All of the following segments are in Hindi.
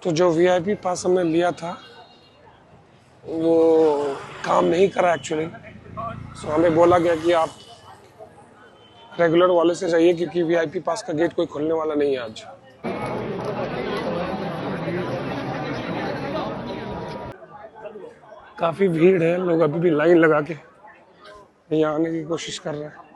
तो जो वीआईपी पास हमने लिया था वो काम नहीं करा एक्चुअली। सो हमें बोला गया कि आप रेगुलर वाले से जाइए क्योंकि वीआईपी पास का गेट कोई खुलने वाला नहीं है आज। काफ़ी भीड़ है, लोग अभी भी लाइन लगा के यहाँ आने की कोशिश कर रहे हैं।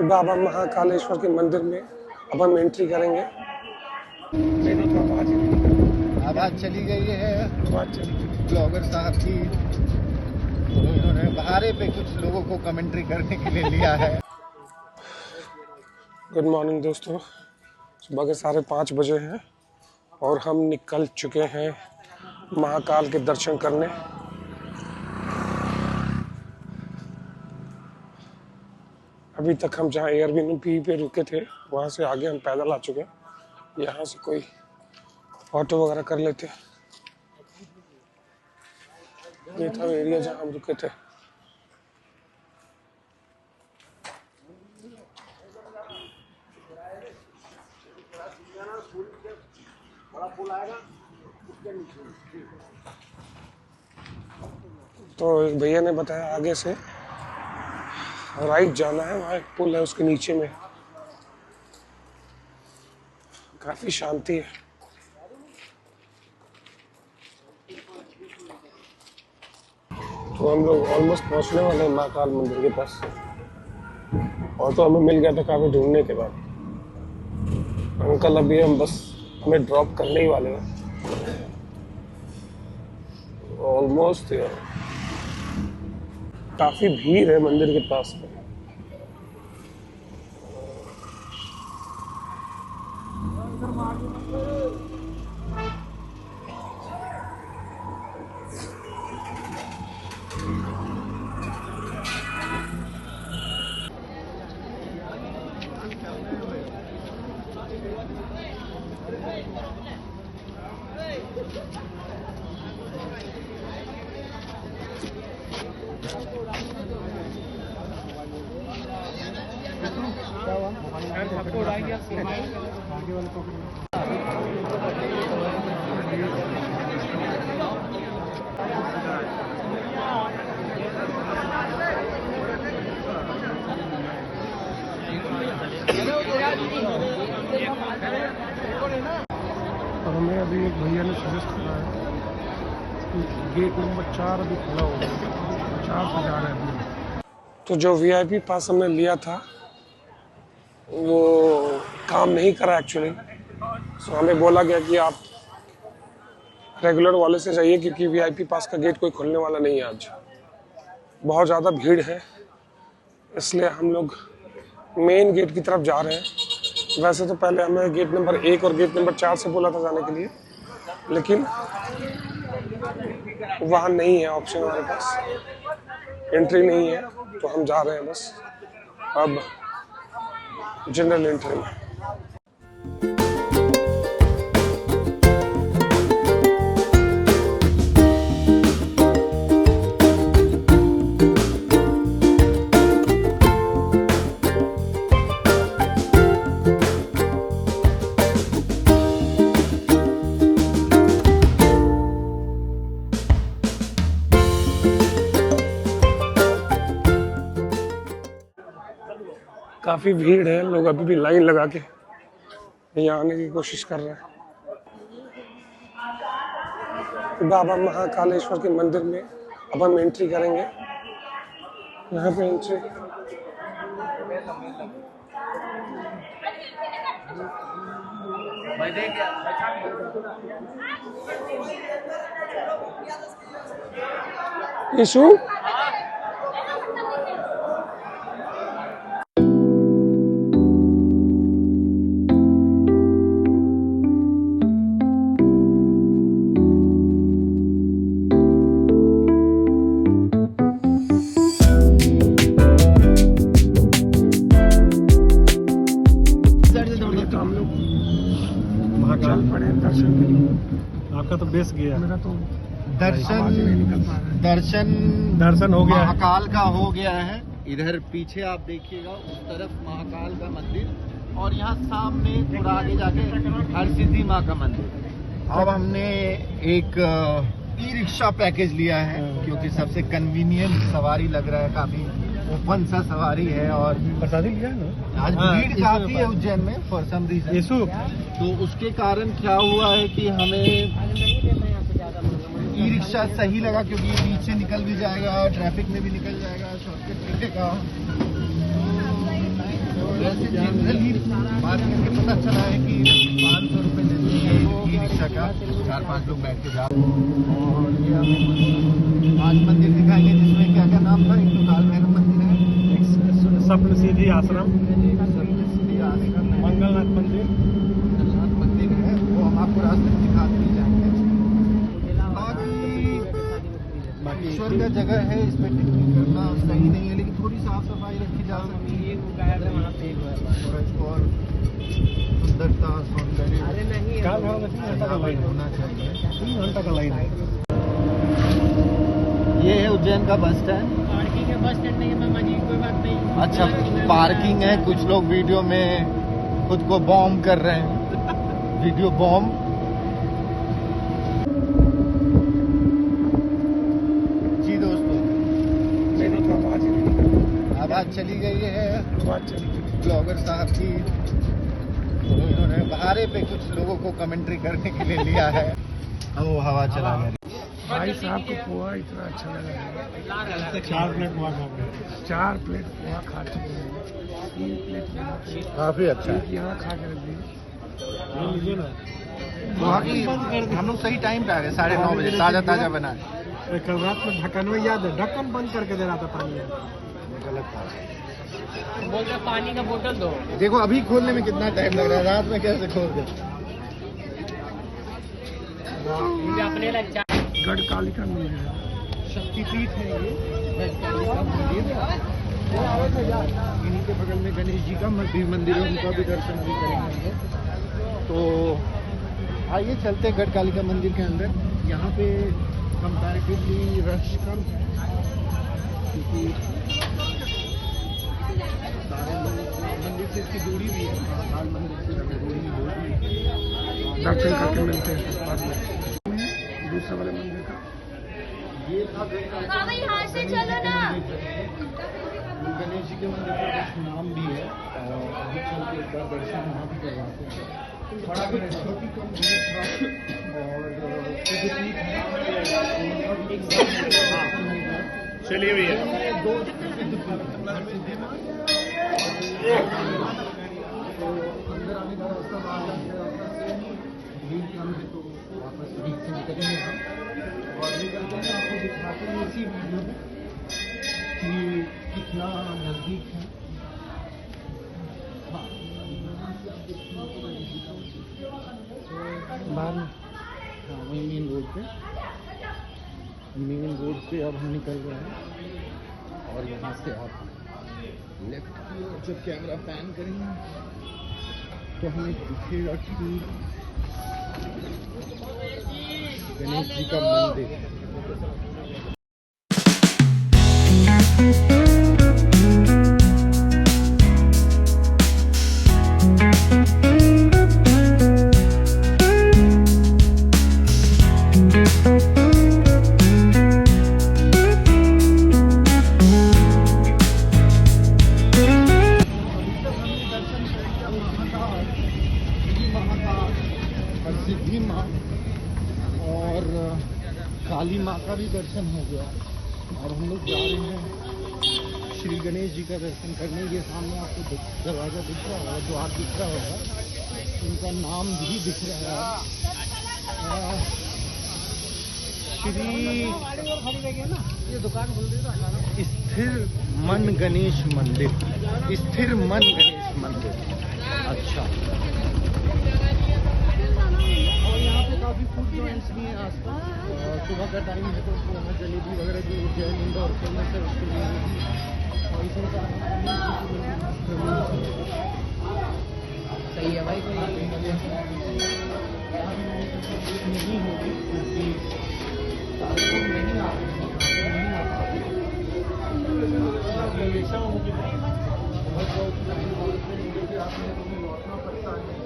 बाबा महाकालेश्वर के मंदिर में अब हम एंट्री करेंगे। मेरी तो आवाज चली गई है आवाज चली गई ब्लॉगर साहब की, तो इन्होंने बहारे पे कुछ लोगों को कमेंट्री करने के लिए लिया है। गुड मॉर्निंग दोस्तों, सुबह के 5:30 बजे हैं और हम निकल चुके हैं महाकाल के दर्शन करने। अभी तक हम जहाँ एयरबीएनबी पे रुके थे वहाँ से आगे हम पैदल आ चुके हैं। यहाँ से कोई ऑटो वगैरह कर लेते। ये था एरिया जहाँ हम रुके थे। तो एक भैया ने बताया आगे से राइट जाना है, वहाँ एक पुल है उसके नीचे में। काफी शांति है। तो हम लोग ऑलमोस्ट पहुंचने वाले हैं महाकाल मंदिर के पास। और तो हमें मिल गया था काफी ढूंढने के बाद। अंकल अभी हम बस हमें ड्रॉप करने ही वाले हैं ऑलमोस्ट। काफी भीड़ है मंदिर के पास में। और हमें अभी एक भैया ने सजेस्ट करा है गेट नंबर 4 अभी खुला होगा, 4 से जा रहे हैं। तो जो वीआईपी पास हमने लिया था वो काम नहीं करा एक्चुअली। सो हमें बोला गया कि आप रेगुलर वाले से जाइए क्योंकि वीआईपी पास का गेट कोई खुलने वाला नहीं है आज। बहुत ज़्यादा भीड़ है, इसलिए हम लोग मेन गेट की तरफ जा रहे हैं। वैसे तो पहले हमें गेट नंबर 1 और गेट नंबर 4 से बोला था जाने के लिए, लेकिन वहाँ नहीं है ऑप्शन, हमारे पास एंट्री नहीं है, तो हम जा रहे हैं बस अब जनरल एंट्री में। काफी भीड़ है, लोग अभी भी लाइन लगा के यहाँ आने की कोशिश कर रहे हैं। बाबा महाकालेश्वर के मंदिर में अब हम एंट्री करेंगे। यहाँ पे एंट्री यीशु प्रवेश किया। मेरा तो दर्शन आवाज ही नहीं निकल पा रहा है। दर्शन हो गया है। महाकाल का हो गया है। इधर पीछे आप देखिएगा, उस तरफ महाकाल का मंदिर, और यहाँ सामने थोड़ा आगे जाके हरसिद्धि माँ का मंदिर। अब हमने एक ई रिक्शा पैकेज लिया है, क्योंकि सबसे कन्वीनियंट सवारी लग रहा है, काफी ओपन सा सवारी है। और प्रसादी लिया ना आज भीड़ काफी है उज्जैन में फॉर सम रीजन। तो उसके कारण क्या हुआ है कि हमें ई रिक्शा सही लगा, क्योंकि ये बीच से निकल भी जाएगा, ट्रैफिक में भी निकल जाएगा, शॉर्टकट मिलेगा। वैसे जनरली बात करके पता चला है कि 500 रुपये लेते हैं ई रिक्शा का, 4-5 लोग बैठ के जा। और ये हमें 5 मंदिर दिखाएंगे, जिसमें क्या क्या नाम था। एक तो काल भैरव मंदिर है, स्वप्न सिद्धि आश्रम, सप्तसिद्धि आश्रम है, मंगलनाथ मंदिर है, वो हम आपको रास्ते में दिखाते ही जाएंगे। बाकी ईश्वर का जगह है, इसमें टिप्पणी करना सही नहीं है, लेकिन थोड़ी साफ सफाई रखी जा सकती है और इसको और सुंदरता सौंदर्य होना चाहिए। 3 घंटा का लाइन है। ये है उज्जैन का बस स्टैंड। पार्किंग है बस स्टैंड नहीं है मामा जी, कोई बात नहीं। अच्छा, पार्किंग है। कुछ लोग वीडियो में खुद को बॉम्ब कर रहे हैं, वीडियो बॉम्ब। जी दोस्तों, मेरी तो आवाज ही नहीं निकल आवाज चली गई है आवाज चली गई। ब्लॉगर साहब की। तो इन्होंने बहारे पे कुछ लोगों को कमेंट्री करने के लिए लिया है। अब वो हवा चला गया। भाई साहब को पोहा इतना अच्छा लगा है। 4 प्लेट हुआ खा गए। 4 प्लेट पोहा खा चुके हैं। 3 प्लेट यहाँ पे, काफी अच्छा एक यहाँ खा के रख दी। लीजिए ना। वहाँ की हम लोग सही टाइम पे आ गए, 9:30 बजे, ताजा ताजा बना है। कल रात में ढक्कन में याद है, ढक्कन बंद करके दे रहा था पानी में। गलत था। बोल रहे पानी का बोतल दो। देखो अभी खोलने में कितना टाइम लग रहा है, रात में कैसे खोल दे। मुझे अपने लग गढ़ कालिका मंदिर है। शक्तिपीठ है ये मंदिर। इन्हीं के बगल में गणेश जी का भी मंदिर है, उनका भी दर्शन भी करेंगे। तो आइए चलते हैं गढ़ कालिका मंदिर के अंदर। यहाँ पे कंपैरेटिवली रश कम है, क्योंकि सारे मंदिर से इसकी दूरी भी है, महाकाल मंदिर से दूरी होगी। दर्शन करके मिलते हैं बाद में। दूसरे वाले मंदिर का ये था यहाँ से चलो ना। गणेश जी के मंदिर का कुछ नाम भी है, और अभी चल के एक बार दर्शन वहाँ भी करवाते हैं। बड़ा गणेश की कम दूर था, और सिद्धपीठ है। चलिए भैया। 2 सिद्धपीठ है, सिद्धि माँ। तो अंदर आने का रास्ता बाहर जाने का रास्ता सेम ही, भीड़ कम है तो वापस बीच से निकलेंगे हम और निकलते हैं। आपको दिखाते हैं इसी वीडियो में कि कितना नजदीक है। बाहर में हाँ, वही मेन रोड पे अब हम निकल रहे हैं। और यहाँ से आप लेफ्ट की ओर जब कैमरा पैन करेंगे तो हमें दिखेगा कि गणेश जी का मंदिर। सिद्धि माँ और काली माँ का भी दर्शन हो गया। और हम लोग जा रहे हैं श्री गणेश जी का दर्शन करने। ये सामने आपको दरवाजा दिख रहा होगा, द्वार दिख रहा होगा, उनका नाम भी दिख रहा है, श्री ये दुकान खोल दे स्थिर मन गणेश मंदिर। स्थिर मन गणेश मंदिर। अच्छा, और यहाँ पे काफ़ी फूड जॉइंट्स भी हैं आसपास। और सुबह का टाइम है तो यहाँ जलेबी वगैरह जो उज्जैन इंदौर फेमस है उसके लिए भी। और इसी का सही है भाई। नहीं होगी क्योंकि सारे लोग नहीं आ रहे हैं, नहीं आ पाते। हमेशा उनकी बहुत आपने लौटना पड़ता है।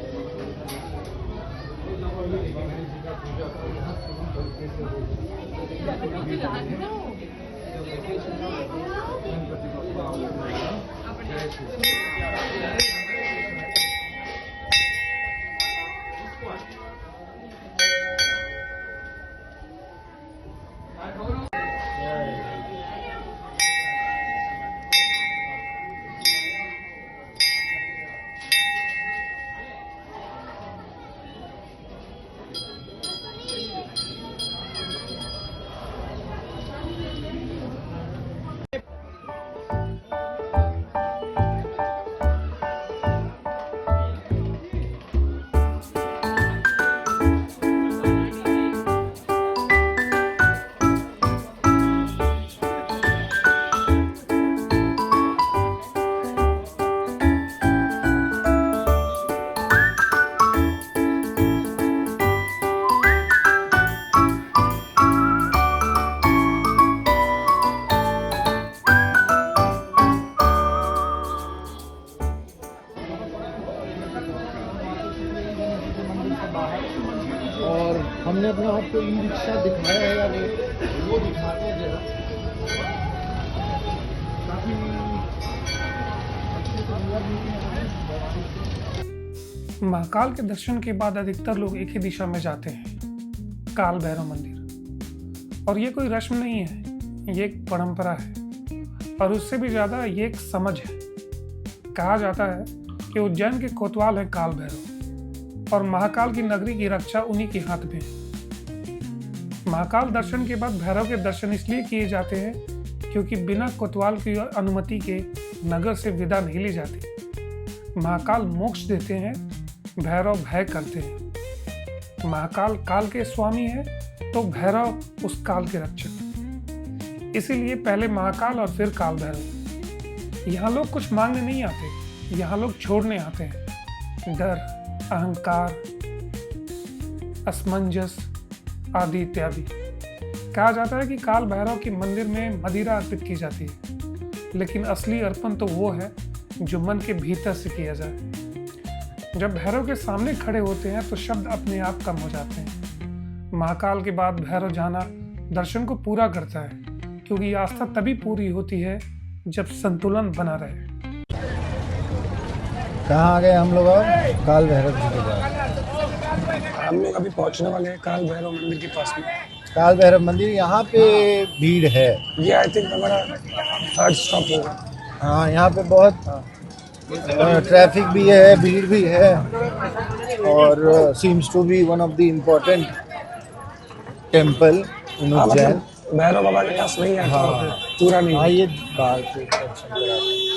और हमने अपना आपको ई रिक्शा दिखाया है या नहीं, वो दिखाते हैं जरा। महाकाल के दर्शन के बाद अधिकतर लोग एक ही दिशा में जाते हैं, काल भैरव मंदिर। और ये कोई रस्म नहीं है, ये एक परंपरा है और उससे भी ज्यादा ये एक समझ है। कहा जाता है कि उज्जैन के कोतवाल है काल भैरव और महाकाल की नगरी की रक्षा उन्हीं के हाथ में है। महाकाल दर्शन के बाद भैरव के दर्शन इसलिए किए जाते हैं क्योंकि बिना कोतवाल की अनुमति के नगर से विदा नहीं ली जाती। महाकाल मोक्ष देते हैं, भैरव भय करते हैं। महाकाल काल के स्वामी है तो भैरव उस काल के रक्षक। इसीलिए पहले महाकाल और फिर काल भैरव। यहाँ लोग कुछ मांगने नहीं आते, यहाँ लोग छोड़ने आते हैं। डर, अहंकार, असमंजस आदि इत्यादि। कहा जाता है कि काल भैरव के मंदिर में मदिरा अर्पित की जाती है, लेकिन असली अर्पण तो वो है जो मन के भीतर से किया जाए। जब भैरव के सामने खड़े होते हैं तो शब्द अपने आप कम हो जाते हैं। महाकाल के बाद भैरव जाना दर्शन को पूरा करता है, क्योंकि आस्था तभी पूरी होती है जब संतुलन बना रहे। कहाँ आ गए हम लोग? अब काल भैरव जी के पास हम लोग अभी पहुंचने वाले हैं काल भैरव मंदिर के पास में। काल भैरव मंदिर, यहाँ पे भीड़ है। ये आई थिंक हमारा 3rd स्टॉप होगा। हाँ, यहाँ पे बहुत ट्रैफिक भी है, भीड़ भी है और seems to be one of the important temple in Ujjain. Bhairav Baba के पास नहीं आता, पूरा नहीं। हाँ, ये बाहर से दर्शन कराते हैं।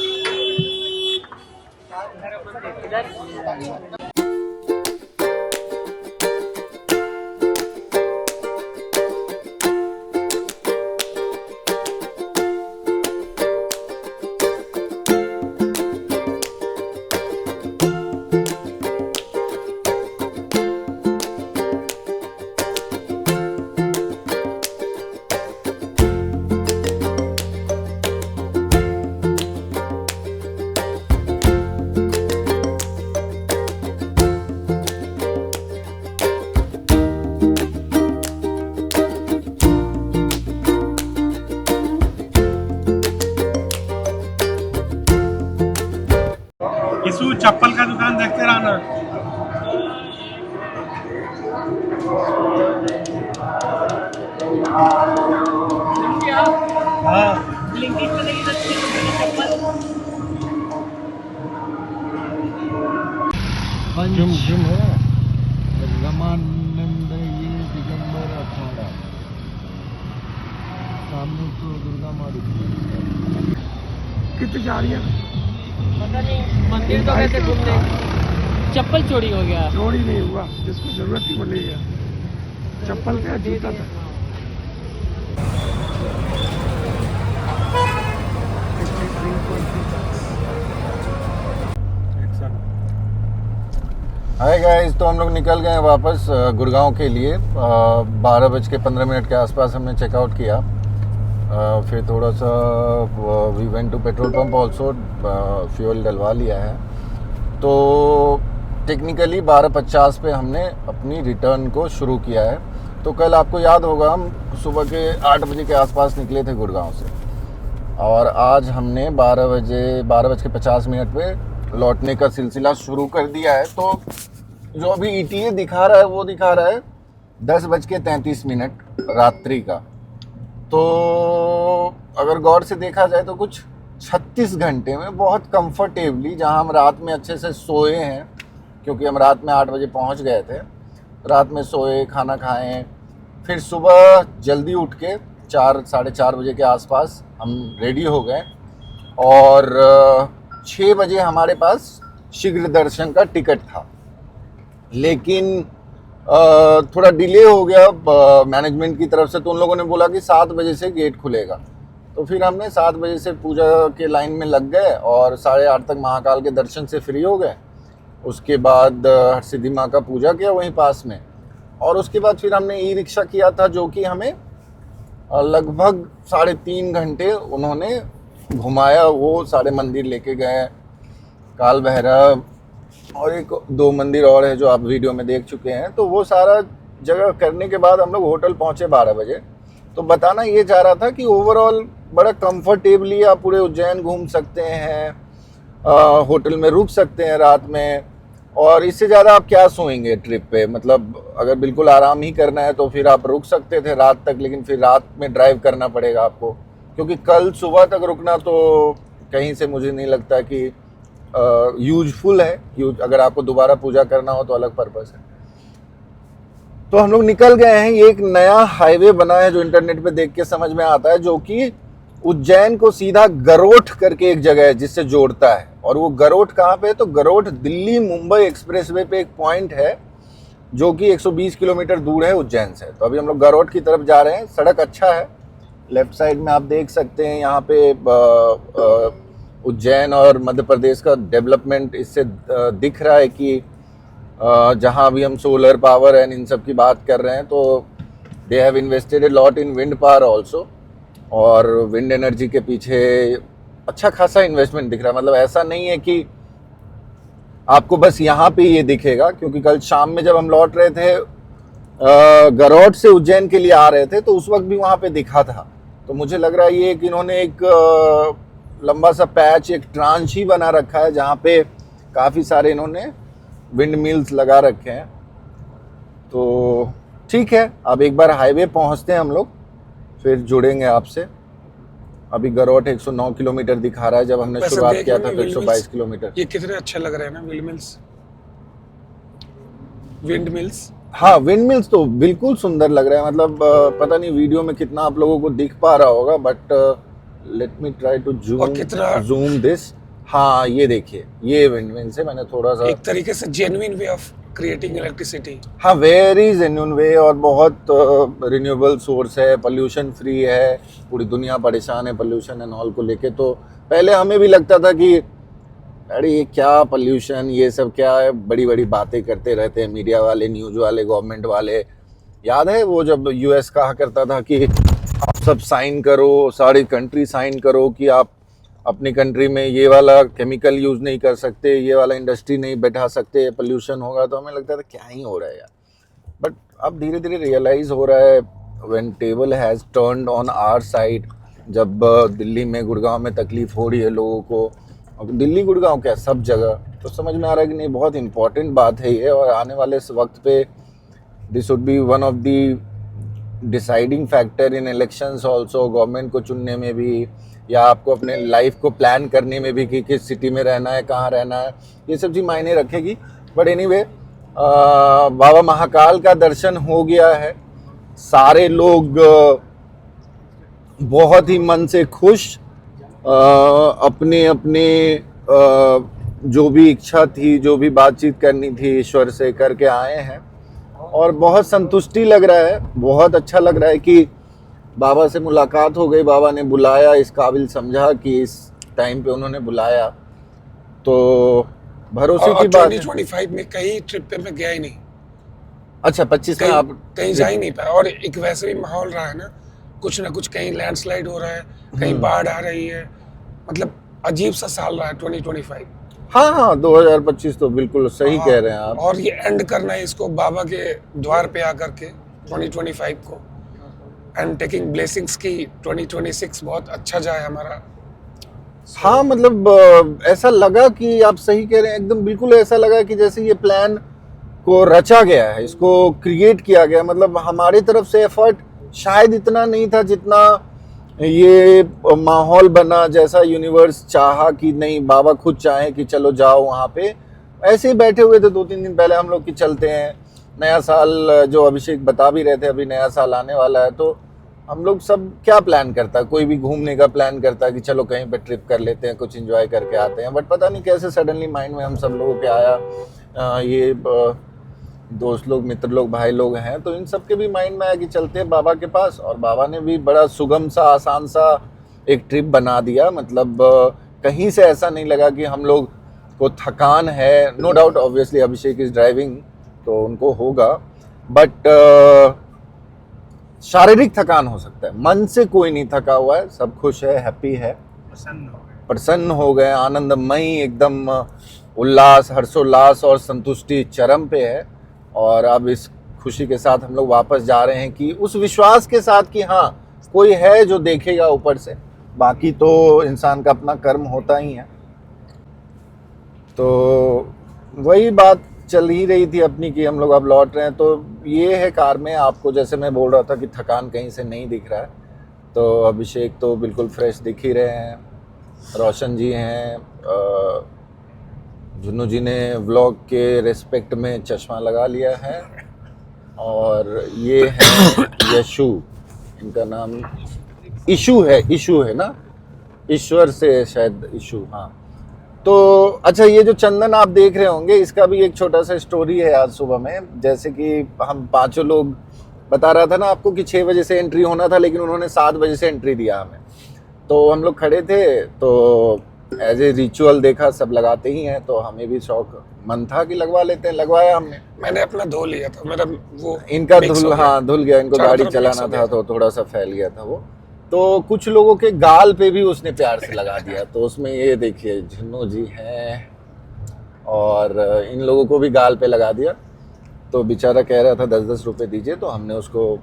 यीशु चप्पल का दुकान देखते रहना। हाँ, ब्लिंकिट में नहीं रखी चप्पल। झुम झुम है रमानंद, ये दिगंबर अखाड़ा, सामने तो दुर्गा माँ दिखती है। कितनी जा रही है? पता नहीं मंदिर तो कैसे घूमते, चप्पल चोरी हो गया। चोरी नहीं हुआ, जिसको जरूरत थी वो ले गया। चप्पल का जूता था। हाय गाइस, तो हम लोग निकल गए हैं वापस गुड़गांव के लिए। 12:15 के आसपास हमने चेकआउट किया। फिर थोड़ा सा we went to petrol pump also, fuel डलवा लिया है। तो टेक्निकली 12:50 पे हमने अपनी रिटर्न को शुरू किया है। तो कल आपको याद होगा हम सुबह के 8 बजे के आसपास निकले थे गुड़गांव से, और आज हमने 12:50 पे लौटने का सिलसिला शुरू कर दिया है। तो जो अभी ETA दिखा रहा है वो दिखा रहा है 10:33 रात्रि का। तो अगर गौर से देखा जाए तो कुछ 36 घंटे में बहुत कंफर्टेबली, जहां हम रात में अच्छे से सोए हैं, क्योंकि हम रात में 8 बजे पहुंच गए थे, रात में सोए, खाना खाएं, फिर सुबह जल्दी उठ के 4 साढ़े 4 बजे के आसपास हम रेडी हो गए, और 6 बजे हमारे पास शीघ्र दर्शन का टिकट था। लेकिन थोड़ा डिले हो गया मैनेजमेंट की तरफ से, तो उन लोगों ने बोला कि 7 बजे से गेट खुलेगा। तो फिर हमने 7 बजे से पूजा के लाइन में लग गए और 8:30 तक महाकाल के दर्शन से फ्री हो गए। उसके बाद हरसिद्धि माँ का पूजा किया वहीं पास में, और उसके बाद फिर हमने ई-रिक्शा किया था, जो कि हमें लगभग 3.5 घंटे उन्होंने घुमाया। वो सारे मंदिर लेके गए, काल भैरव और 1-2 मंदिर और है जो आप वीडियो में देख चुके हैं। तो वो सारा जगह करने के बाद हम लोग होटल पहुंचे 12 बजे। तो बताना ये चाह रहा था कि ओवरऑल बड़ा कंफर्टेबली आप पूरे उज्जैन घूम सकते हैं, होटल में रुक सकते हैं रात में, और इससे ज़्यादा आप क्या सोएंगे ट्रिप पे। मतलब अगर बिल्कुल आराम ही करना है तो फिर आप रुक सकते थे रात तक, लेकिन फिर रात में ड्राइव करना पड़ेगा आपको, क्योंकि कल सुबह तक रुकना तो कहीं से मुझे नहीं लगता कि यूजफुल है। अगर आपको दोबारा पूजा करना हो तो अलग पर्पस है। तो हम लोग निकल गए हैं। ये एक नया हाईवे बना है जो इंटरनेट पे देख के समझ में आता है, जो कि उज्जैन को सीधा गरोठ करके एक जगह है जिससे जोड़ता है। और वो गरोठ कहाँ पे है? तो गरोठ दिल्ली मुंबई एक्सप्रेसवे पे एक पॉइंट है जो कि 120 किलोमीटर दूर है उज्जैन से। तो अभी हम लोग गरोठ की तरफ जा रहे हैं। सड़क अच्छा है, लेफ्ट साइड में आप देख सकते हैं। यहाँ पे उज्जैन और मध्य प्रदेश का डेवलपमेंट इससे दिख रहा है कि जहाँ भी हम सोलर पावर एंड इन सब की बात कर रहे हैं, तो they have invested a lot in wind power also, और विंड एनर्जी के पीछे अच्छा खासा इन्वेस्टमेंट दिख रहा है। मतलब ऐसा नहीं है कि आपको बस यहाँ पे ये दिखेगा, क्योंकि कल शाम में जब हम लौट रहे थे गरोठ से उज्जैन के लिए आ रहे थे, तो उस वक्त भी वहाँ पे दिखा था। तो मुझे लग रहा है ये कि इन्होंने एक लंबा सा पैच, एक ट्रांच ही बना रखा है जहाँ पे काफ़ी सारे इन्होंने विंड मिल्स लगा रखे हैं। तो ठीक है, अब एक बार हाईवे पहुँचते हैं हम लोग, फिर जुड़ेंगे आपसे। अभी गरोठ 109 किलोमीटर दिखा रहा है, जब हमने शुरुआत किया था तो 122 किलोमीटर। ये कितने अच्छे लग रहे हैं ना विंड मिल्स। हाँ, विंड मिल्स तो बिल्कुल सुंदर लग रहा है। मतलब पता नहीं वीडियो में कितना आप लोगों को दिख पा रहा होगा, but let me try to zoom this. हाँ, ये देखिए, ये विंड मिल से मैंने थोड़ा सा एक तरीके से genuine way of creating electricity. हाँ, वेरी जेन्युइन वे, और बहुत रिन्यूएबल सोर्स है, पोल्यूशन फ्री है। पूरी दुनिया परेशान है पोल्यूशन एंड ऑल को लेके। तो पहले हमें भी लगता था कि अरे ये क्या पोल्यूशन, ये सब क्या है, बड़ी बड़ी बातें करते रहते हैं मीडिया वाले, न्यूज़ वाले, गवर्नमेंट वाले। याद है वो जब US कहा करता था कि आप सब साइन करो, सारी कंट्री साइन करो कि आप अपनी कंट्री में ये वाला केमिकल यूज़ नहीं कर सकते, ये वाला इंडस्ट्री नहीं बैठा सकते, पोल्यूशन होगा। तो हमें लगता था क्या ही हो रहा है यार। बट अब धीरे धीरे रियलाइज़ हो रहा है, when table has turned on our side. जब दिल्ली में, गुड़गांव में तकलीफ़ हो रही है लोगों को, और दिल्ली गुड़गांव क्या सब जगह, तो समझ में आ रहा है कि नहीं, बहुत इंपॉर्टेंट बात है ये। और आने वाले इस वक्त पे this would be one of the deciding factor in elections also, government को चुनने में भी, या आपको अपने लाइफ को प्लान करने में भी कि किस सिटी में रहना है, कहाँ रहना है, ये सब चीज़ मायने रखेगी। बट एनीवे, बाबा महाकाल का दर्शन हो गया है। सारे लोग बहुत ही मन से खुश, अपने अपने जो भी इच्छा थी, जो भी बातचीत करनी थी ईश्वर से, करके आए हैं। और बहुत संतुष्टि लग रहा है, बहुत अच्छा लग रहा है कि बाबा से मुलाकात हो गई, बाबा ने बुलाया, इस काबिल समझा कि इस टाइम पे उन्होंने बुलाया। तो भरोसे और की बात है। 2025 में कहीं ट्रिप पे मैं गया ही नहीं, अच्छा 25 में कहीं आप कहीं जा ही नहीं पाया। और एक वैसे भी माहौल रहा है ना कुछ कहीं लैंडस्लाइड हो रहा है, कहीं बाढ़ आ रही है, मतलब अजीब सा साल रहा है 2025। हाँ हाँ 2025 तो बिल्कुल सही हाँ, कह रहे हैं आप। और ये एंड करना है इसको बाबा के द्वार पे आकर के 2025 को, एंड टेकिंग ब्लेसिंग्स की 2026 बहुत अच्छा जाए हमारा। हाँ मतलब ऐसा लगा कि आप सही कह रहे हैं, एकदम बिल्कुल ऐसा लगा कि जैसे ये प्लान को रचा गया है, इसको क्रिएट किया गया। मतलब हमारी तरफ से एफर्ट शायद इतना नहीं था जितना ये माहौल बना, जैसा यूनिवर्स चाहा कि नहीं, बाबा खुद चाहे कि चलो जाओ वहाँ पे। ऐसे ही बैठे हुए थे 2-3 दिन पहले हम लोग कि चलते हैं, नया साल जो अभिषेक बता भी रहे थे, अभी नया साल आने वाला है, तो हम लोग सब क्या प्लान करता है, कोई भी घूमने का प्लान करता है कि चलो कहीं पे ट्रिप कर लेते हैं, कुछ एंजॉय करके आते हैं। बट पता नहीं कैसे सडनली माइंड में हम सब लोगों के आया, ये दोस्त लोग, मित्र लोग, भाई लोग हैं, तो इन सब के भी माइंड में आया कि चलते हैं बाबा के पास। और बाबा ने भी बड़ा सुगम सा, आसान सा एक ट्रिप बना दिया। मतलब कहीं से ऐसा नहीं लगा कि हम लोग को थकान है। No doubt obviously Abhishek is driving तो उनको होगा, बट शारीरिक थकान हो सकता है, मन से कोई नहीं थका हुआ है, सब खुश है, हैप्पी है, प्रसन्न हो गए, आनंदमयी, एकदम उल्लास, हर्षोल्लास और संतुष्टि चरम पे है। और अब इस खुशी के साथ हम लोग वापस जा रहे हैं कि उस विश्वास के साथ कि हाँ कोई है जो देखेगा ऊपर से, बाकी तो इंसान का अपना कर्म होता ही है। तो वही बात चल ही रही थी अपनी कि हम लोग अब लौट रहे हैं। तो ये है कार में, आपको जैसे मैं बोल रहा था कि थकान कहीं से नहीं दिख रहा है, तो अभिषेक तो बिल्कुल फ्रेश दिख ही रहे हैं, रोशन जी हैं, जुन्नू जी ने व्लॉग के रिस्पेक्ट में चश्मा लगा लिया है, और ये है यशु, इनका नाम इशू है ना, ईश्वर से शायद इशू। हाँ तो अच्छा, ये जो चंदन आप देख रहे होंगे, इसका भी एक छोटा सा स्टोरी है। आज सुबह में जैसे कि हम पांचों लोग, बता रहा था ना आपको कि 6 बजे से एंट्री होना था, लेकिन उन्होंने 7 बजे से एंट्री दिया हमें। तो हम लोग खड़े थे, तो एज ए रिचुअल देखा सब लगाते ही हैं, तो हमें भी शौक मन था कि लगवा लेते हैं, लगवाया हमने। मैंने अपना धो लिया था, मेरा वो इनका mix हो गया। हाँ धुल गया, इनको चारों गाड़ी तरफ चलाना mix हो था गया। तो थोड़ा सा फैल गया था वो। तो कुछ लोगों के गाल पे भी उसने प्यार से लगा दिया, तो उसमें ये देखिए जुन्नू जी हैं, और इन लोगों को भी गाल पे लगा दिया। तो बेचारा कह रहा था 10-10 रुपए दीजिए, तो हमने उसको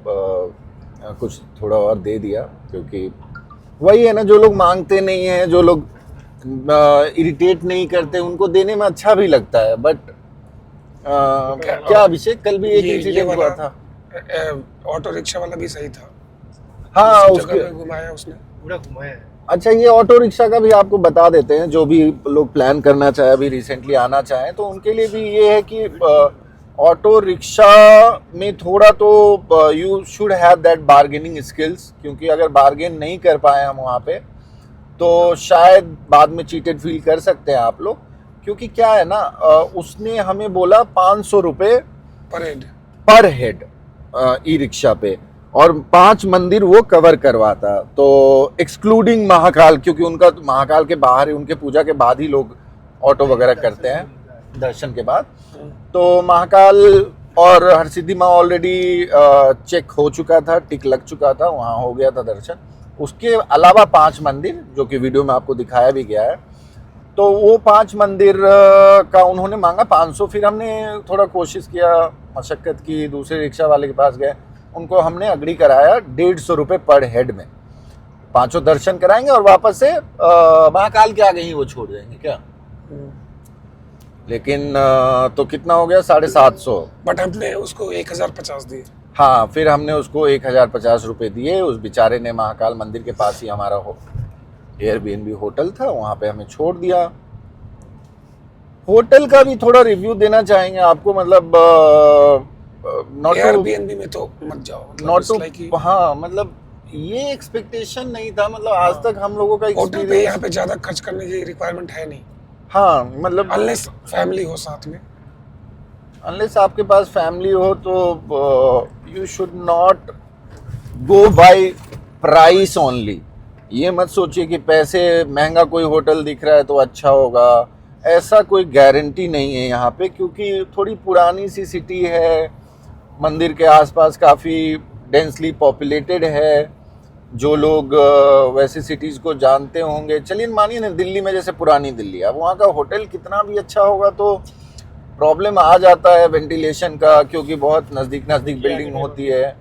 कुछ थोड़ा और दे दिया, क्योंकि वही है ना, जो लोग मांगते नहीं हैं, जो लोग इरिटेट नहीं करते, उनको देने में अच्छा भी लगता है। बट क्या अभिषेक, कल भी एक ये इंसिडेंट हुआ था। ऑटो रिक्शा वाला भी सही था, हाँ उसी उसके, जगह पे घुमाया उसने। पूरा घुमाया है। अच्छा ये ऑटो रिक्शा का भी आपको बता देते हैं, जो भी लोग प्लान करना चाहे, अभी रिसेंटली आना चाहें, तो उनके लिए भी ये है कि ऑटो रिक्शा में थोड़ा तो you should have that bargaining skills, क्योंकि अगर बार्गेन नहीं कर पाए हम वहाँ पे, तो शायद बाद में चीटेड फील कर सकते हैं आप लोग। क्योंकि क्या है ना, उसने हमें बोला 500 रुपये पर हेड ई रिक्शा पे, और 5 मंदिर वो कवर करवाता, तो एक्सक्लूडिंग महाकाल, क्योंकि उनका महाकाल के बाहर ही, उनके पूजा के बाद ही लोग ऑटो वगैरह करते हैं, दर्शन के बाद। तो महाकाल और हरसिद्धि माँ ऑलरेडी चेक हो चुका था, टिक लग चुका था, वहाँ हो गया था दर्शन। उसके अलावा 5 मंदिर, जो कि वीडियो में आपको दिखाया भी गया है, तो वो 5 मंदिर का उन्होंने मांगा 500। फिर हमने थोड़ा कोशिश किया, मशक्कत की, दूसरे रिक्शा वाले के पास गए, उनको हमने अग्री कराया 150 रुपये पर हेड में, 5 दर्शन कराएंगे और वापस से महाकाल के आगे ही वो छोड़ जाएंगे क्या। लेकिन तो कितना हो गया, 750। बट हमने उसको 1050 दिए। हाँ फिर हमने उसको 1050 रुपये दिए। उस बेचारे ने महाकाल मंदिर के पास ही हमारा एयरबीएनबी होटल था, वहाँ पे हमें छोड़ दिया। होटल का भी थोड़ा रिव्यू देना चाहेंगे आपको, मतलब एयरबीएनबी में तो मत जाओ, मतलब हाँ मतलब ये एक्सपेक्टेशन नहीं था, मतलब आज तक हम लोगों का होटल पे यहाँ पे ज्यादा खर्च करने की रिक्वायरमेंट है नहीं। हाँ मतलब अनलेस फैमिली हो साथ में, अनलेस आपके पास फैमिली हो, तो you should not go by price only. ये मत सोचिए कि पैसे महंगा कोई होटल दिख रहा है तो अच्छा होगा, ऐसा कोई गारंटी नहीं है यहाँ पे, क्योंकि थोड़ी पुरानी सी सिटी है, मंदिर के आसपास काफ़ी डेंसली पॉपुलेटेड है। जो लोग वैसे सिटीज़ को जानते होंगे, चलिए मानिए ना दिल्ली में जैसे पुरानी दिल्ली, अब वहाँ का होटल कितना भी अच्छा होगा तो प्रॉब्लम आ जाता है वेंटिलेशन का, क्योंकि बहुत नज़दीक नज़दीक बिल्डिंग होती है।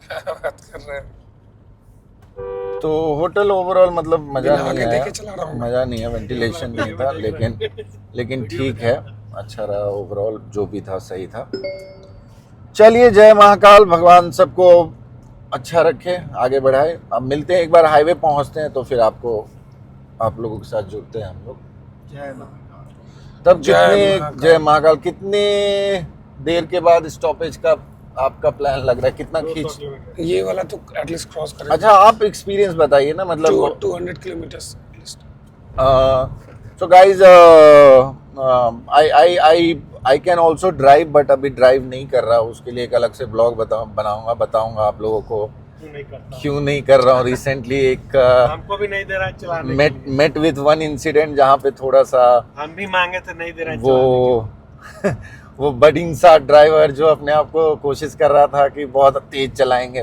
बात कर रहे हैं। तो होटल ओवरऑल मतलब मज़ा बिना नहीं आगे आया, देखे चला रहा हूँ। मज़ा नहीं है, वेंटिलेशन नहीं था, लेकिन ठीक है, अच्छा रहा ओवरऑल, जो भी था सही था। चलिए, जय महाकाल, भगवान सबको अच्छा रखे, आगे बढ़ाए। अब मिलते हैं, एक बार हाईवे पहुंचते हैं तो फिर आप लोगों के साथ जुड़ते हैं हम लोग। जय महाकाल। तब जय कितने महाकाल। जय महाकाल, कितने देर के बाद स्टॉपेज का आपका प्लान लग रहा है, कितना खींच? ये वाला तो एटलीस्ट क्रॉस करें। अच्छा, आप एक्सपीरियंस बताइए ना, मतलब 200 kilometres at least. So guys, I can also drive, but अभी ड्राइव नहीं कर रहा, उसके लिए एक अलग से ब्लॉग बताऊंगा आप लोगों को क्यों नहीं कर रहा हूँ। रिसेंटली एक हमको भी नहीं दे रहा है चलाने। मेट विथ वन इंसिडेंट जहाँ पे थोड़ा सा हम भी मांगे तो नहीं दे रहा है वो बडिंग सा ड्राइवर जो अपने आप को कोशिश कर रहा था कि बहुत तेज चलाएंगे,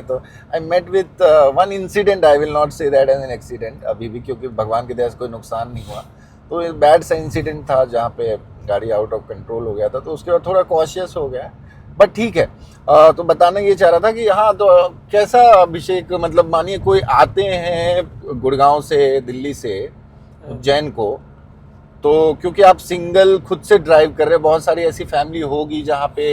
तो I met with one incident. I will not say that as an accident अभी भी, क्योंकि भगवान की दया से कोई नुकसान नहीं हुआ। तो एक बैड सा इंसिडेंट था जहाँ पे गाड़ी आउट ऑफ कंट्रोल हो गया था, तो उसके बाद थोड़ा कॉशियस हो गया, बट ठीक है। तो बताना ये चाह रहा था कि हाँ, तो कैसा अभिषेक, मतलब मानिए कोई आते हैं गुड़गांव से, दिल्ली से उज्जैन को, तो क्योंकि आप सिंगल खुद से ड्राइव कर रहे हैं, बहुत सारी ऐसी फैमिली होगी जहाँ पे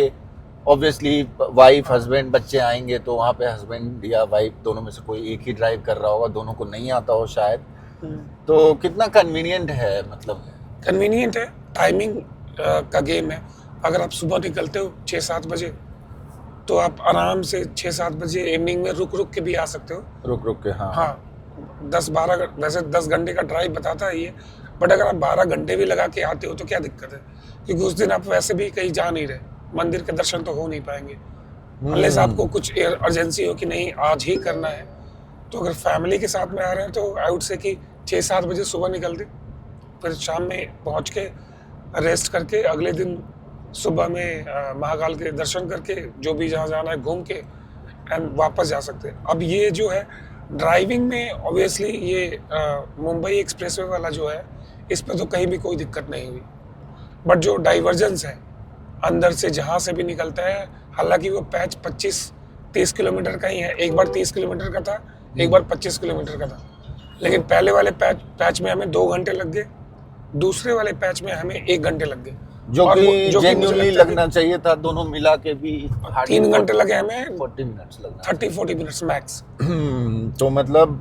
ऑब्वियसली वाइफ हस्बैंड बच्चे आएंगे, तो वहाँ पे हस्बैंड या वाइफ दोनों में से कोई एक ही ड्राइव कर रहा होगा, दोनों को नहीं आता हो शायद। तो कितना कन्वीनियंट है, मतलब कन्वीनियंट है, टाइमिंग का गेम है। अगर आप सुबह निकलते हो 6-7 बजे, तो आप आराम से 6-7 बजे इवनिंग में रुक के भी आ सकते हो। रुक के, हाँ हाँ, 10-12 वैसे 10 घंटे का ड्राइव बताता है ये, बट अगर आप 12 घंटे भी लगा के आते हो तो क्या दिक्कत है, क्योंकि उस दिन आप वैसे भी कहीं जा नहीं रहे, मंदिर के दर्शन तो हो नहीं पाएंगे अनलेस आपको कुछ अर्जेंसी हो कि नहीं आज ही करना है। तो अगर फैमिली के साथ में आ रहे हैं तो आई वुड से कि 6-7 बजे सुबह निकल दे, फिर शाम में पहुंच के रेस्ट करके अगले दिन सुबह में महाकाल के दर्शन करके जो भी जहाँ जाना है घूम के एंड वापस जा सकते हैं। अब ये जो है ड्राइविंग में ऑब्वियसली ये मुंबई एक्सप्रेसवे वाला जो है, इस पर तो कहीं भी कोई दिक्कत नहीं हुई, बट जो डाइवर्जेंस है अंदर से जहाँ से भी निकलता है, हालांकि वो पैच 25-30 किलोमीटर का ही है, एक बार 30 किलोमीटर का था, एक बार 25 किलोमीटर का था, लेकिन पहले वाले पैच में हमें 2 घंटे लग गए, दूसरे वाले पैच में हमें 1 घंटे लग गए, जो कि मुझे जेन्युइनली लगता है लगना चाहिए था, दोनों मिला के भी 3 घंटे लगे हमें, 40 मिनट्स लगना 30-40 मिनट्स मैक्स। तो मतलब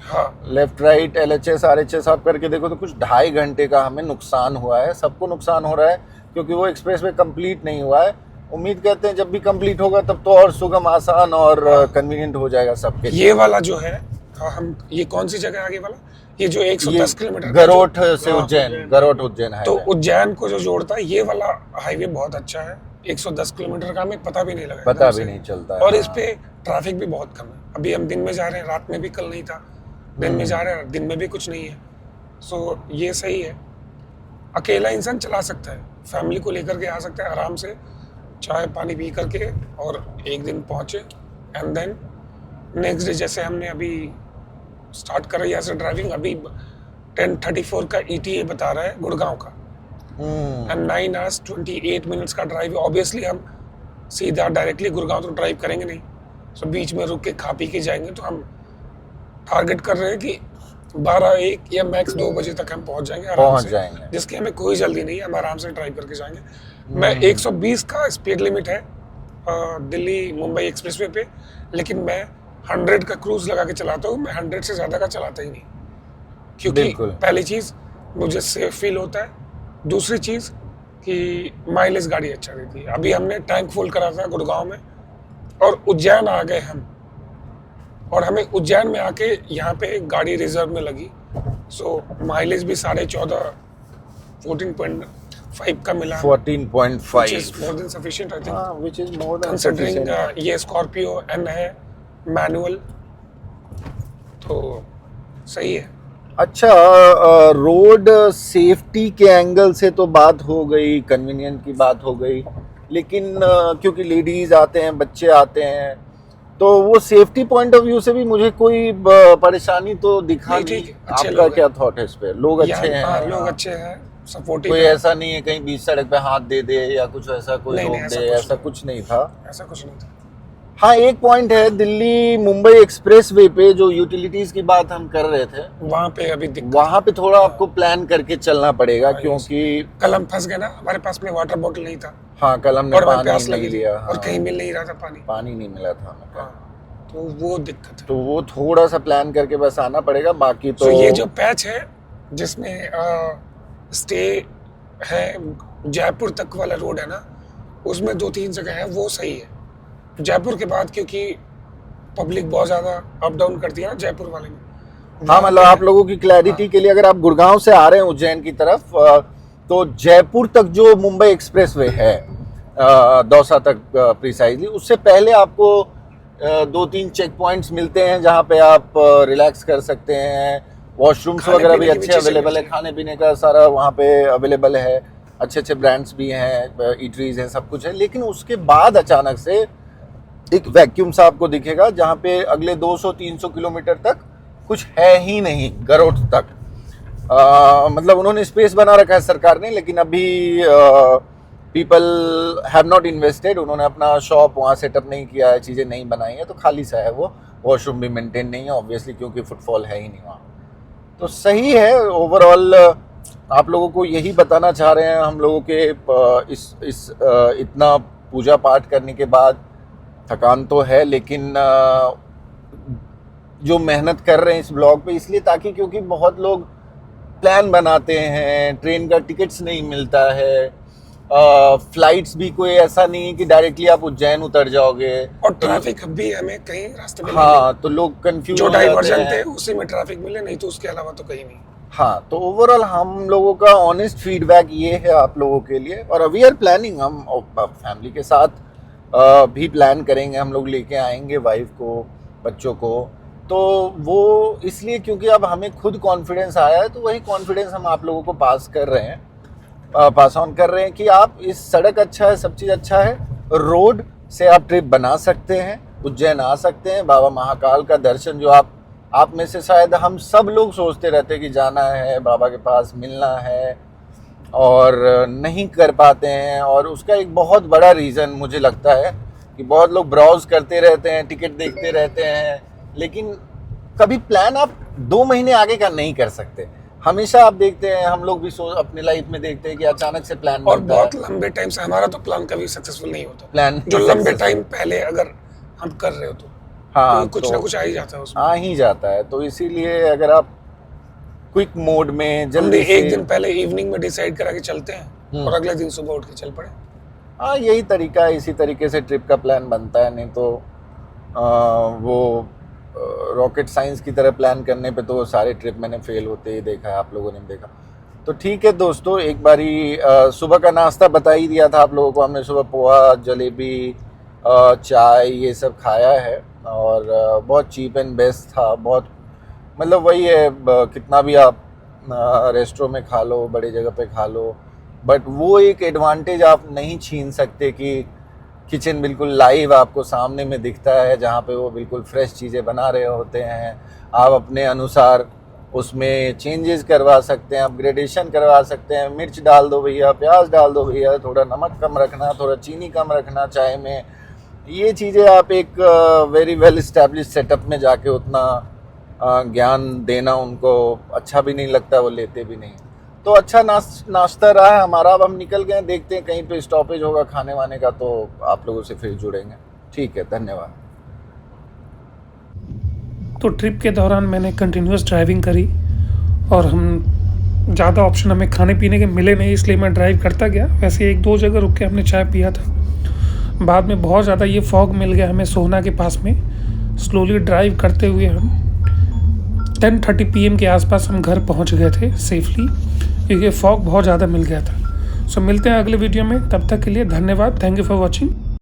हाँ, लेफ्ट राइट LHS RHS आप करके देखो तो कुछ 2.5 घंटे का हमें नुकसान हुआ है, सबको नुकसान हो रहा है, क्योंकि वो एक्सप्रेसवे कंप्लीट नहीं हुआ है। उम्मीद करते हैं जब भी कंप्लीट होगा तब तो और सुगम, आसान और कन्वीनियंट हो जाएगा सबके लिए। ये वाला जो है, हम ये कौन सी जगह आगे वाला, ये जो 110 किलोमीटर का गरोठ से उज्जैन, गरोठ उज्जैन है, तो उज्जैन को जो जोड़ता है ये वाला हाईवे बहुत अच्छा है। 110 किलोमीटर का हमें पता भी नहीं लगा, पता भी नहीं चलता है, और इस पे ट्रैफिक भी बहुत कम है। अभी हम दिन में जा रहे हैं, रात में भी कल नहीं था, दिन में जा रहे हैं, दिन में भी कुछ नहीं है। सो ये सही है, अकेला इंसान चला सकता है, फैमिली को लेकर के आ सकता है आराम से, चाय पानी पी करके, और एक दिन पहुंचे एंड देन नेक्स्ट डे, जैसे हमने अभी स्टार्ट कर रही है ऐसे ड्राइविंग, अभी 10:34 का ETA बता रहा है गुड़गांव का, एंड 9 hours 28 minutes का ड्राइव। ऑब्वियसली हम सीधा डायरेक्टली गुड़गांव तो ड्राइव करेंगे नहीं, सो बीच में रुक के खा पी के जाएंगे। तो हम टारगेट कर रहे हैं कि 12-1 या मैक्स 2 बजे तक हम पहुंच जाएंगे आराम से, जिसकी हमें कोई जल्दी नहीं है, हम आराम से ड्राइव करके जाएंगे। मैं 120 का स्पीड लिमिट है दिल्ली मुंबई एक्सप्रेसवे पे, लेकिन मैं 100 का क्रूज लगा के चलाता हूँ, मैं 100 से ज़्यादा का चलाता ही नहीं, क्योंकि पहली चीज़ मुझे सेफ फील होता है, दूसरी चीज़ कि माइलेज गाड़ी अच्छा देती है। अभी हमने टैंक फुल करा था गुड़गांव में, और उज्जैन आ गए हम, और हमें उज्जैन में आके यहाँ पे गाड़ी रिजर्व में लगी, सो माइलेज भी 14.5 14.5 का मिला, 14.5 which is more than sufficient I think, which is more than considering sufficient. ये स्कॉर्पियो N है मैनुअल, तो सही है। अच्छा, रोड सेफ्टी के एंगल से तो बात हो गई, कन्वीनियंट की बात हो गई, लेकिन क्योंकि लेडीज आते हैं, बच्चे आते हैं, तो वो सेफ्टी पॉइंट ऑफ व्यू से भी मुझे कोई परेशानी तो दिखा नहीं, नहीं। ठीक है, अच्छे आपका लोग क्या थॉट है इस पे? लोग अच्छे हैं? हाँ, लोग अच्छे हैं, सपोर्टिव कोई है। ऐसा नहीं है कहीं बीच सड़क पे हाथ दे दे या कुछ ऐसा कोई नहीं, रोक नहीं, दे, ऐसा कुछ नहीं था। ऐसा कुछ नहीं था। हाँ, एक पॉइंट है, दिल्ली मुंबई एक्सप्रेसवे पे जो यूटिलिटीज की बात हम कर रहे थे, वहाँ पे अभी दिक्कत, वहां पे थोड़ा आपको प्लान करके चलना पड़ेगा, क्योंकि कल हम फंस गए ना, हमारे पास में वाटर बोतल नहीं था हाँ, कल हमने और वहाँ प्यास पानी लगी नहीं थी लिया। और हाँ, कहीं मिल नहीं रहा था पानी। पानी नहीं मिला था हमें। हाँ, तो वो दिक्कत है। तो वो थोड़ा सा प्लान करके बस आना पड़ेगा, बाकी तो तो ये जो पैच है जिसमें स्टे है, जयपुर तक वाला रोड है ना, उसमें 2-3 जगह है वो सही है। जयपुर के बाद क्योंकि पब्लिक बहुत ज्यादा अप डाउन करती है ना जयपुर वाले में। हाँ, मतलब आप लोगों की क्लैरिटी के लिए, अगर आप गुड़गांव से आ रहे हैं उज्जैन की तरफ, तो जयपुर तक जो मुंबई एक्सप्रेसवे है, दौसा तक प्रिसाइजली, उससे पहले आपको 2-3 चेक पॉइंट्स मिलते हैं जहाँ पे आप रिलैक्स कर सकते हैं। वॉशरूम्स खाने वगैरह भी पीने की भी अच्छे चीजें अवेलेबल है, मिलती हैं। खाने पीने का सारा वहाँ पे अवेलेबल है, अच्छे अच्छे ब्रांड्स भी हैं, ईटरीज हैं, सब कुछ है। लेकिन उसके बाद अचानक से एक वैक्यूम सा आपको दिखेगा जहाँ पे अगले 200-300 किलोमीटर तक कुछ है ही नहीं, गरोठ तक। मतलब उन्होंने स्पेस बना रखा है सरकार ने, लेकिन अभी पीपल हैव नॉट इन्वेस्टेड, उन्होंने अपना शॉप वहाँ सेटअप नहीं किया है, चीज़ें नहीं बनाई हैं, तो खाली सा है वो। वॉशरूम भी मेंटेन नहीं है ऑब्वियसली, क्योंकि फुटफॉल है ही नहीं वहाँ। तो सही है ओवरऑल। आप लोगों को यही बताना चाह रहे हैं हम लोगों के इस इतना पूजा पाठ करने के बाद थकान तो है, लेकिन जो मेहनत कर रहे हैं इस ब्लॉग पे इसलिए, ताकि क्योंकि बहुत लोग प्लान बनाते हैं, ट्रेन का टिकट्स नहीं मिलता है, फ्लाइट्स भी कोई ऐसा नहीं है कि डायरेक्टली आप उज्जैन उतर जाओगे, और ट्रैफिक भी हमें कहीं रास्ते में हाँ, तो लोग कंफ्यूज जो हो जाते डाइवर्जन हैं। थे उसी में ट्रैफिक मिले, नहीं तो उसके अलावा तो कहीं नहीं। हाँ, तो ओवरऑल हम लोगों का ऑनेस्ट फीडबैक ये है आप लोगों के लिए। और वी आर प्लानिंग, हम फैमिली के साथ भी प्लान करेंगे, हम लोग लेके आएंगे वाइफ को, बच्चों को। तो वो इसलिए क्योंकि अब हमें खुद कॉन्फिडेंस आया है, तो वही कॉन्फिडेंस हम आप लोगों को पास ऑन कर रहे हैं कि आप, इस सड़क अच्छा है, सब चीज़ अच्छा है, रोड से आप ट्रिप बना सकते हैं, उज्जैन आ सकते हैं, बाबा महाकाल का दर्शन जो आप में से शायद हम सब लोग सोचते रहते हैं कि जाना है बाबा के पास, मिलना है, और नहीं कर पाते हैं। और उसका एक बहुत बड़ा रीज़न मुझे लगता है कि बहुत लोग ब्राउज करते रहते हैं, टिकट देखते रहते हैं, लेकिन कभी प्लान आप 2 महीने आगे का नहीं कर सकते। हमेशा आप देखते हैं, हम लोग भी अपने लाइफ में देखते हैं कि अचानक से प्लान और बनता है। बहुत लंबे टाइम से हमारा तो प्लान कभी सक्सेसफुल नहीं होता। प्लान जो लंबे टाइम पहले अगर हम कर रहे हो तो हाँ, कुछ ना कुछ आ ही जाता है उसमें। आ ही जाता है। तो इसीलिए अगर आप क्विक मोड में हमने जल्दी एक दिन पहले इवनिंग में डिसाइड करा कि चलते हैं और अगले दिन सुबह उठ के चल पड़े। हाँ, यही तरीका है, इसी तरीके से ट्रिप का प्लान बनता है। नहीं तो वो रॉकेट साइंस की तरह प्लान करने पे तो सारे ट्रिप मैंने फेल होते ही देखा है, आप लोगों ने देखा। तो ठीक है दोस्तों, एक बारी सुबह का नाश्ता बता ही दिया था आप लोगों को। हमने सुबह पोहा, जलेबी, चाय ये सब खाया है, और बहुत चीप एंड बेस्ट था। बहुत मतलब वही है, कितना भी आप रेस्टोरेंट में खा लो, बड़े जगह पे खा लो, बट वो एक एडवांटेज आप नहीं छीन सकते कि किचन बिल्कुल लाइव आपको सामने में दिखता है, जहाँ पे वो बिल्कुल फ्रेश चीज़ें बना रहे होते हैं। आप अपने अनुसार उसमें चेंजेस करवा सकते हैं, अपग्रेडेशन करवा सकते हैं। मिर्च डाल दो भैया, प्याज डाल दो भैया, थोड़ा नमक कम रखना, थोड़ा चीनी कम रखना चाय में। ये चीज़ें आप एक वेरी वेल इस्टेब्लिश सेटअप में जाके उतना ज्ञान देना उनको अच्छा भी नहीं लगता, वो लेते भी नहीं। तो अच्छा नाश्ता रहा है हमारा। अब हम निकल गए, देखते हैं कहीं पे स्टॉपेज होगा खाने वाने का, तो आप लोगों से फिर जुड़ेंगे। ठीक है, धन्यवाद। तो ट्रिप के दौरान मैंने कंटिन्यूस ड्राइविंग करी और हम ज़्यादा ऑप्शन हमें खाने पीने के मिले नहीं, इसलिए मैं ड्राइव करता गया। वैसे 1-2 जगह रुक के हमने चाय पिया था। बाद में बहुत ज़्यादा ये फॉग मिल गया हमें सोहना के पास में। स्लोली ड्राइव करते हुए हम 10:30 PM के आसपास हम घर पहुंच गए थे सेफली, क्योंकि फॉग बहुत ज़्यादा मिल गया था। सो मिलते हैं अगले वीडियो में, तब तक के लिए धन्यवाद। Thank you for watching.